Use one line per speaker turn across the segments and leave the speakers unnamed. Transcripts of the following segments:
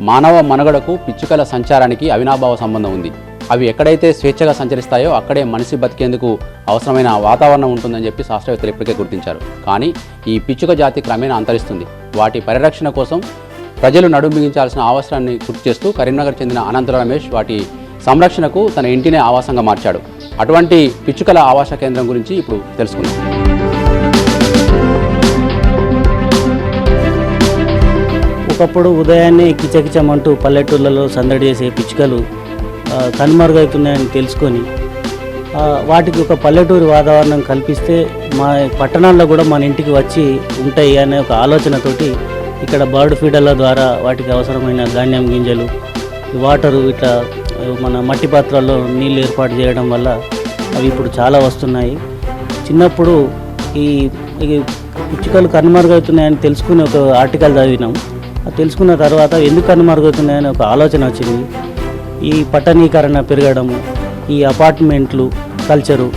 మానవ మనుగడకు పిచ్చుకల సంచారానికి అవినాభావ సంబంధం ఉంది. అవి ఎక్కడైతే స్వేచ్ఛగా సంచరిస్తాయో అక్కడే మనిషి బతికేందుకు అవసరమైన వాతావరణం ఉంటుందని చెప్పి శాస్త్రవేత్తలు ఇప్పటికే గుర్తించారు. కానీ ఈ పిచ్చుక జాతి క్రమేణా అంతరిస్తుంది. వాటి పరిరక్షణ కోసం ప్రజలు నడుం బిగించాల్సిన అవసరాన్ని గుర్తు చేస్తూ కరీంనగర్ చెందిన అనంత రమేష్ వాటి సంరక్షణకు తన ఇంటినే ఆవాసంగా మార్చాడు. అటువంటి పిచ్చుకల ఆవాస కేంద్రం గురించి ఇప్పుడు తెలుసుకుందాం.
ఒకప్పుడు ఉదయాన్నే కిచకిచమంటూ పల్లెటూళ్ళలో సందడి చేసే పిచ్చుకలు కనుమరుగవుతున్నాయని తెలుసుకొని వాటికి ఒక పల్లెటూరి వాతావరణం కల్పిస్తే మా పట్టణాల్లో కూడా మన ఇంటికి వచ్చి ఉంటాయి అనే ఒక ఆలోచనతోటి ఇక్కడ బర్డ్ ఫీడర్ల ద్వారా వాటికి అవసరమైన ధాన్యం గింజలు, వాటరు ఇట్లా మన మట్టి పాత్రల్లో నీళ్ళు ఏర్పాటు చేయడం వల్ల అవి ఇప్పుడు చాలా వస్తున్నాయి. చిన్నప్పుడు ఈ పిచ్చుకలు కనుమరుగవుతున్నాయని తెలుసుకుని ఒక ఆర్టికల్ చదివినాం. తెలుసుకున్న తర్వాత ఎందుకు కనుమరుగవుతున్నాయని ఒక ఆలోచన వచ్చింది. ఈ పట్టణీకరణ పెరగడము, ఈ అపార్ట్మెంట్లు కల్చరు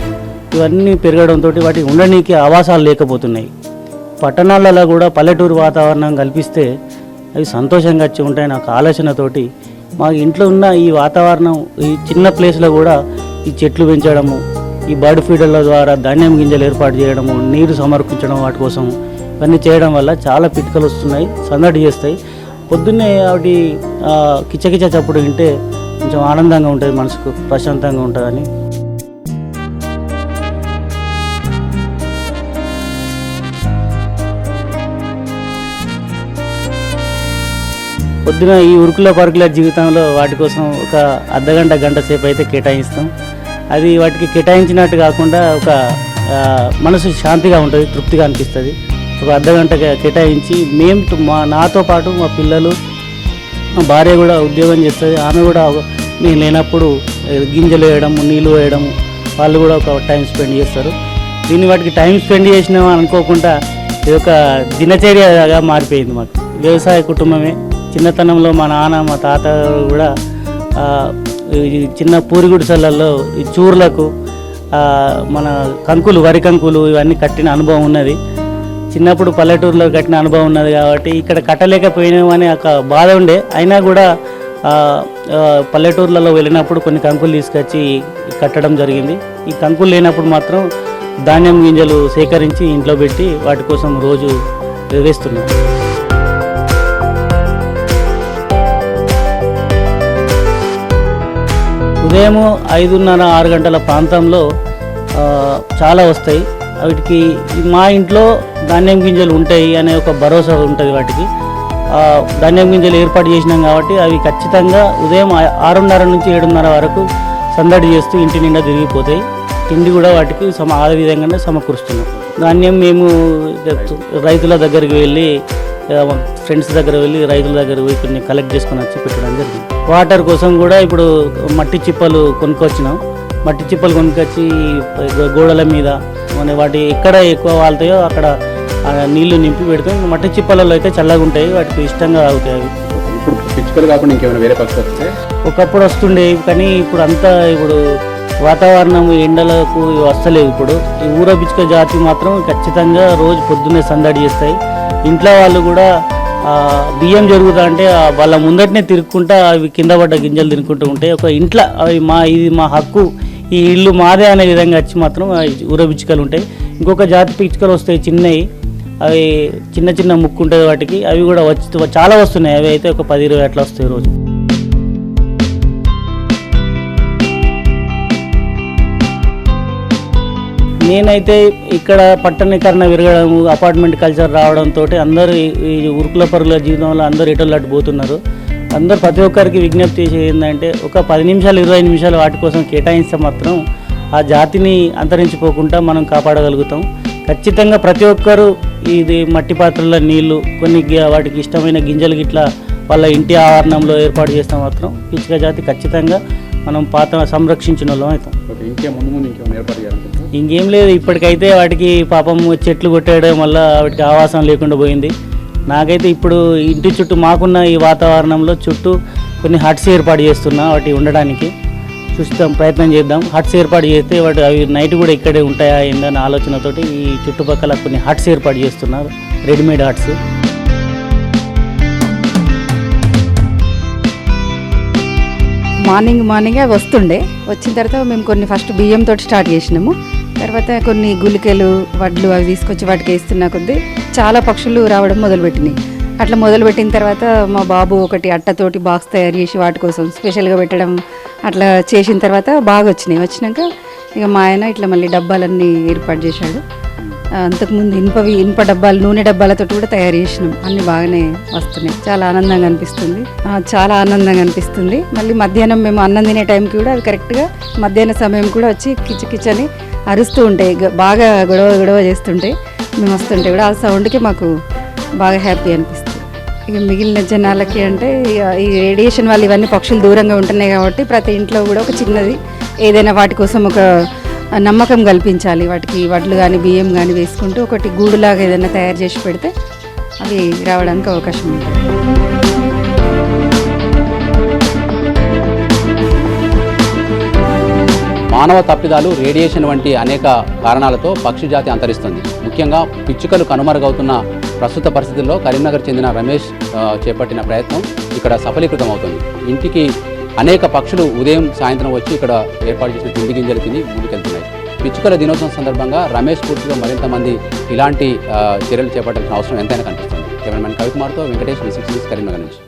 ఇవన్నీ పెరగడంతో వాటికి ఉండడానికి ఆవాసాలు లేకపోతున్నాయి. పట్టణాలలో కూడా పల్లెటూరు వాతావరణం కల్పిస్తే అవి సంతోషంగా వచ్చి ఉంటాయి నాకు ఆలోచనతోటి మా ఇంట్లో ఉన్న ఈ వాతావరణం ఈ చిన్న ప్లేస్లో కూడా ఈ చెట్లు పెంచడము, ఈ బర్డ్ ఫీడర్ల ద్వారా ధాన్యం గింజలు ఏర్పాటు చేయడము, నీరు సమర్పించడం వాటి కోసం ఇవన్నీ చేయడం వల్ల చాలా పిచ్చుకలు వస్తున్నాయి, సందడి చేస్తాయి. పొద్దున్నే వాటి కిచకిచ చప్పుడు వింటే కొంచెం ఆనందంగా ఉంటుంది, మనసుకు ప్రశాంతంగా ఉంటుందని. పొద్దున ఈ ఉరుకుల పరుకుల జీవితంలో వాటి కోసం ఒక అర్ధగంట గంట సేపు అయితే కేటాయిస్తాం. అది వాటికి కేటాయించినట్టు కాకుండా ఒక మనసు శాంతిగా ఉంటుంది, తృప్తిగా అనిపిస్తుంది. ఒక అర్ధగంట కేటాయించి నాతో పాటు మా పిల్లలు, మా భార్య కూడా ఉద్యోగం చేస్తుంది. ఆమె కూడా నేను లేనప్పుడు గింజలు వేయడము, నీళ్ళు వేయడము వాళ్ళు కూడా ఒక టైం స్పెండ్ చేస్తారు. దీన్ని వాటికి టైం స్పెండ్ చేసినామని అనుకోకుండా ఇది ఒక దినచర్యగా మారిపోయింది. మాకు వ్యవసాయ కుటుంబమే. చిన్నతనంలో మా నాన్న మా తాత కూడా చిన్న పూరి గుడిసెలలో ఈ చూర్లకు మన కంకులు, వరి కంకులు ఇవన్నీ కట్టిన అనుభవం ఉన్నది. చిన్నప్పుడు పల్లెటూరులో కట్టిన అనుభవం ఉన్నది కాబట్టి ఇక్కడ కట్టలేకపోయినామని ఒక బాధ ఉండే. అయినా కూడా పల్లెటూర్లలో వెళ్ళినప్పుడు కొన్ని కంకులు తీసుకొచ్చి కట్టడం జరిగింది. ఈ కంకులు లేనప్పుడు మాత్రం ధాన్యం గింజలు సేకరించి ఇంట్లో పెట్టి వాటి కోసం రోజు వేస్తున్నాం. ఉదయం 5:30-6 గంటల ప్రాంతంలో చాలా వస్తాయి. వాటికి మా ఇంట్లో ధాన్యం గింజలు ఉంటాయి అనే ఒక భరోసా ఉంటుంది. వాటికి ధాన్యం గింజలు ఏర్పాటు చేసినాం కాబట్టి అవి ఖచ్చితంగా ఉదయం 6:30 నుంచి 7:30 వరకు సందడి చేస్తూ ఇంటి నిండా తిరిగిపోతాయి. తిండి కూడా వాటికి ఆ విధంగానే సమకూరుస్తున్నాం. ధాన్యం మేము రైతుల దగ్గరికి వెళ్ళి, ఫ్రెండ్స్ దగ్గర వెళ్ళి రైతుల దగ్గర పోయి కొన్ని కలెక్ట్ చేసుకొని వచ్చి పెట్టడం జరిగింది. వాటర్ కోసం కూడా ఇప్పుడు మట్టి చిప్పలు కొనుక్కొచ్చినాం. మట్టి చిప్పలు కొనుక్కొచ్చి గోడల మీద వాటి ఎక్కడ ఎక్కువ వాళ్తాయో అక్కడ నీళ్లు నింపి పెడతాం. మట్టి చిప్పలలో అయితే చల్లగా ఉంటాయి, వాటికి ఇష్టంగా అవుతాయి. అవి
ఇప్పుడు పిచ్చుకలు కాకుండా ఇంకేమైనా వేరే పక్షులు వస్తాయి?
ఒకప్పుడు వస్తుండే, కానీ ఇప్పుడు అంతా వాతావరణం ఎండలకు వస్తలేవు. ఇప్పుడు ఈ ఊర పిచ్చుక జాతి మాత్రం ఖచ్చితంగా రోజు పొద్దున్నే సందడి చేస్తాయి. ఇంట్లో వాళ్ళు కూడా బియ్యం జరుగుతా అంటే వాళ్ళ ముందటనే తిరుక్కుంటా అవి కింద పడ్డ గింజలు తినుకుంటూ ఉంటాయి. ఒక ఇంట్లో అవి ఇది మా హక్కు, ఈ ఇల్లు మాదే అనే విధంగా వచ్చి మాత్రం ఊర పిచ్చుకలు ఉంటాయి. ఇంకొక జాతి పిచ్చుకలు వస్తాయి చిన్నవి, అవి చిన్న చిన్న ముక్కు ఉంటుంది వాటికి. అవి కూడా చాలా వస్తున్నాయి. అవి అయితే ఒక 10-20 అట్లా వస్తాయి రోజు. నేనైతే ఇక్కడ పట్టణీకరణ పెరగడం, అపార్ట్మెంట్ కల్చర్ రావడంతో అందరూ ఈ ఉరుకుల పరుగుల జీవితంలో అందరూ ఎటోళ్ళు అటు పోతున్నారు. అందరూ ప్రతి ఒక్కరికి విజ్ఞప్తి చేసేది ఏంటంటే ఒక 10 నిమిషాలు 20 నిమిషాలు వాటి కోసం కేటాయిస్తే మాత్రం ఆ జాతిని అంతరించిపోకుండా మనం కాపాడగలుగుతాం. ఖచ్చితంగా ప్రతి ఒక్కరూ ఇది మట్టి పాత్రల నీళ్లు, కొన్ని వాటికి ఇష్టమైన గింజలు గిట్లా వాళ్ళ ఇంటి ఆవరణంలో ఏర్పాటు చేస్తే మాత్రం పిచ్చుక జాతి ఖచ్చితంగా మనం సంరక్షించిన వాళ్ళం అవుతాం. ఇంకేం లేదు, ఇప్పటికైతే వాటికి పాపం చెట్లు కొట్టేయడం వల్ల వాటికి ఆవాసం లేకుండా పోయింది. నాకైతే ఇప్పుడు ఇంటి చుట్టూ మాకున్న ఈ వాతావరణంలో చుట్టూ కొన్ని హట్స్ ఏర్పాటు చేస్తున్నా వాటి ఉండడానికి. ప్రయత్నం చేద్దాం. హట్స్ ఏర్పాటు చేస్తే అవి నైట్ కూడా ఇక్కడే ఉంటాయా ఏంటనే ఆలోచనతోటి ఈ చుట్టుపక్కల కొన్ని హట్స్ ఏర్పాటు చేస్తున్నారు, రెడీమేడ్ హట్స్.
మార్నింగే అవి వస్తుండే. వచ్చిన తర్వాత మేము కొన్ని ఫస్ట్ బియ్యంతో స్టార్ట్ చేసినాము. తర్వాత కొన్ని గుళికలు వడ్లు అవి తీసుకొచ్చి వాటికి వేస్తున్న కొద్దీ చాలా పక్షులు రావడం మొదలుపెట్టినాయి. అట్లా మొదలుపెట్టిన తర్వాత మా బాబు ఒకటి అట్టతోటి బాక్స్ తయారు చేసి వాటి కోసం స్పెషల్గా పెట్టడం అట్లా చేసిన తర్వాత బాగా వచ్చినాక ఇక మా ఆయన ఇట్లా మళ్ళీ డబ్బాలన్నీ ఏర్పాటు చేశాడు. అంతకుముందు ఇనుప డబ్బాలు, నూనె డబ్బాలతో కూడా తయారు చేసినాం. అన్నీ బాగానే వస్తున్నాయి. చాలా ఆనందంగా అనిపిస్తుంది. మళ్ళీ మధ్యాహ్నం మేము అన్నం తినే టైంకి కూడా అవి కరెక్ట్గా మధ్యాహ్న సమయం కూడా వచ్చి కిచని అరుస్తూ ఉంటాయి. బాగా గొడవ చేస్తుంటాయి. మేము వస్తుంటే కూడా ఆ సౌండ్కి మాకు బాగా హ్యాపీ అనిపిస్తుంది. ఇక మిగిలిన జనాలకి అంటే ఈ రేడియేషన్ వల్ల ఇవన్నీ పక్షులు దూరంగా ఉంటున్నాయి కాబట్టి ప్రతి ఇంట్లో కూడా ఒక చిన్నది ఏదైనా వాటి కోసం ఒక నమ్మకం కల్పించాలి. వాటికి వడ్లు కానీ బియ్యం కానీ వేసుకుంటూ ఒకటి గూడులాగా ఏదైనా తయారు చేసి పెడితే అవి రావడానికి అవకాశం ఉంటుంది.
మానవ తప్పిదాలు, రేడియేషన్ వంటి అనేక కారణాలతో పక్షి జాతి అంతరిస్తుంది. ముఖ్యంగా పిచ్చుకలు కనుమరుగవుతున్న ప్రస్తుత పరిస్థితుల్లో కరీంనగర్ చెందిన రమేష్ చేపట్టిన ప్రయత్నం ఇక్కడ సఫలీకృతం అవుతుంది. ఇంటికి అనేక పక్షులు ఉదయం సాయంత్రం వచ్చి ఇక్కడ ఏర్పాటు చేసిన తిండి గింజలు తిని ముందుకెళ్తున్నాయి. పిచ్చుకల దినోత్సవం సందర్భంగా రమేష్ స్ఫూర్తిగా మరింత మంది ఇలాంటి చర్యలు చేపట్టాల్సిన అవసరం ఎంతైనా కనిపిస్తుంది. కెమెరామెన్ కవికుమార్తో వెంకటేష్, V6 న్యూస్, కరీంనగర్ నుంచి.